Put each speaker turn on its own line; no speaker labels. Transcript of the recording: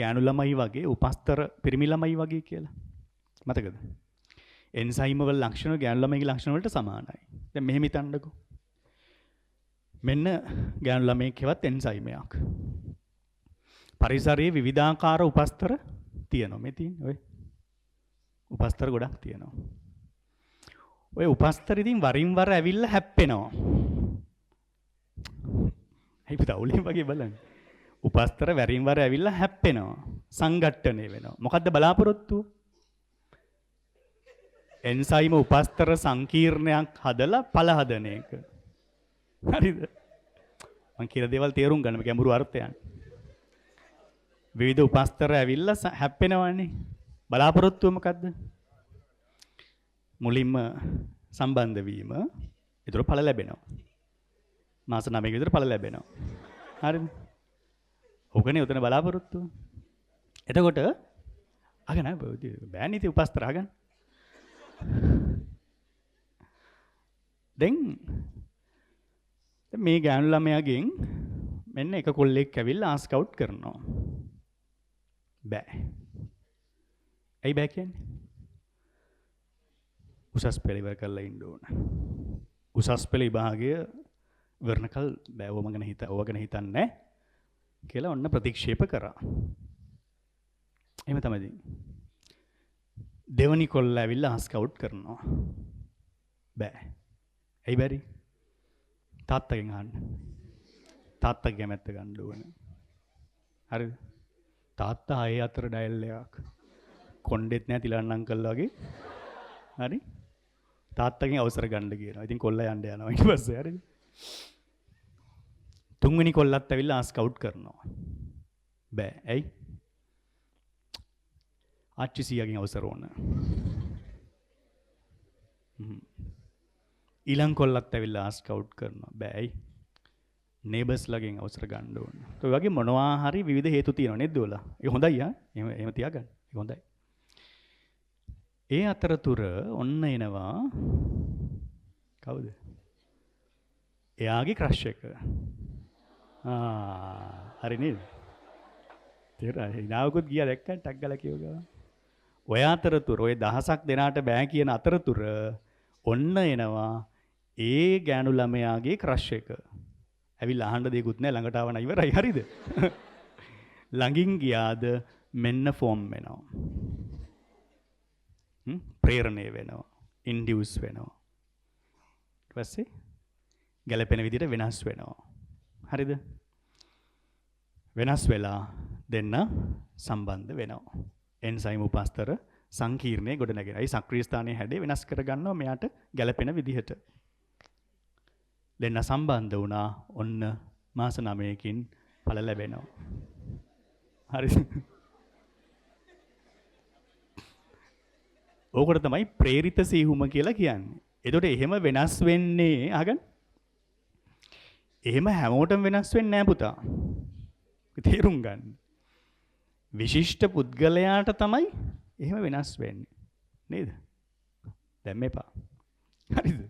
ගෑනු ළමයි වගේ උපස්තර පිරිමි ළමයි වගේ කියලා. මතකද? එන්සයිම වල ලක්ෂණ ගෑනු ළමයිගේ ලක්ෂණ වලට සමානයි. දැන් මෙහෙම හිතන්නකෝ. මෙන්න ගෑනු ළමයෙක් හෙවත් එන්සයිමයක්. පරිසරයේ විවිධාකාර උපස්තර තියෙනවා. මේ තියෙන්නේ ඔය. උපස්තර ගොඩක් තියෙනවා. ඔය උපස්තර ඉතින් වරින් වර ඇවිල්ලා හැප්පෙනවා. හයිප තවුලින් වගේ බලන්න. උපස්තර වරින් වර ඇවිල්ලා හැප්පෙනවා. සංඝට්ටණය වෙනවා. මොකද්ද බලාපොරොත්තුව? එන්සයිම උපස්තර සංකීර්ණයක් හදලා පළ හදන එක. හරිද? මං කියන දේවල් තේරුම් ගන්න ගැඹුරු අර්ථයන්. විවිධ උපස්තර ඇවිල්ලා හැප්පෙනවනේ. බලාපොරොත්තුව මොකද්ද? මුලින්ම සම්බන්ධ වීම. ඒතර ඵල ලැබෙනවා. මාස 9ක විතර ඵල ලැබෙනවා. හරිද? ඔකනේ උතන බලාපොරොත්තුව. එතකොට අගන බෑනේ ඉතින් උපස්තර අගන. දැන් මේ ගෑනු ළමයාගෙන් මෙන්න එක කොල්ලෙක් ඇවිල්ලා ආස්ක් අවුට් කරනවා. බෑ. ඇයි බෑ කියන්නේ? උසස් පෙළ ඉවර කරලා ඉන්න ඕන. උසස් පෙළ විභාගය ඉවරනකල් බෑ ඕව ගැන හිතන්නේ කියලා ඔන්න ප්‍රතික්ෂේප කරා. එහෙම තමයි. දෙවනි කොල්ල ඇවිල්ලා ආස්ක් අවුට් කරනවා. බෑ. ඇයි බැරි? තාත්තගෙන් අහන්න. තාත්තගේ කැමැත්ත ගන්න ඕන. හරිද? තාත්තා ආයේ අතර ඩයල් එකක්. කොණ්ඩෙත් නැහැ තිලන්න අංකල් වගේ. හරි? තාත්තගෙන් අවසර ගන්න කියනවා. ඉතින් කොල්ලා යන්න යනවා ඊට පස්සේ හරිද? තුන්වෙනි කොල්ලත් ඇවිල්ලා ආස්ක් අවුට් කරනවා. බෑ. ඇයි? ආච්චි සීයාගෙන් අවසර ඕන. ඊළඟ කොල්ලත් ඇවිල්ලා ආස්ක් අවුට් කරනවා. බෑ. ඇයි? නේබර්ස්ලාගෙන් අවසර ගන්න ඕන. ඒ වගේ මොනවා හරි විවිධ හේතු තියෙනවා නේද ඔයාලා? ඒක හොඳයි ආ. එහෙම තියාගන්න. ඒක හොඳයි. ඒ අතරතුර ඔන්න එනවා කවුද? එයාගේ ක්‍රෂ් එක. හරි නේද? තේරෙයි. නාවකුත් ගියා දැක්කන් ටක් ගාලා කියවගා. ඔය අතරතුර ඔය දහසක් දෙනාට බෑ කියන අතරතුර ඔන්න එනවා ඒ ගෑනු ළමයාගේ ක්‍රෂ් එක. ඇවිල්ලා අහන්න දෙයක්වත් නැහැ ළඟට ආවන ඉවරයි හරිද? ළඟින් ගියාද මෙන්න ෆෝම් වෙනවා. ප්‍රේරණය වෙනවා. ඉන්ඩියුස් වෙනවා. ඊට පස්සේ ගැළපෙන විදිහට වෙනස් වෙනවා. හරිද? වෙනස් වෙලා දෙන්න සම්බන්ධ වෙනවා. එන්සයිම් උපස්තර සංකීර්ණයේ ගොඩ නැගෙනයි සක්‍රීය ස්ථානයේ හැඩේ වෙනස් කර ගන්නවා මෙයාට ගැළපෙන විදිහට. දෙන්න සම්බන්ධ වුණා ඔන්න මාස 9කින් ඵල ලැබෙනවා. හරිද? ඕකට තමයි ප්‍රේරිත සීහුම කියලා කියන්නේ. එතකොට එහෙම වෙනස් වෙන්නේ අහගන්න. එහෙම හැමෝටම වෙනස් වෙන්නේ නැහැ පුතා. තේරුම් ගන්න. විශිෂ්ට පුද්ගලයාට තමයි එහෙම වෙනස් වෙන්නේ. නේද? දැන් මේපා. හරිද?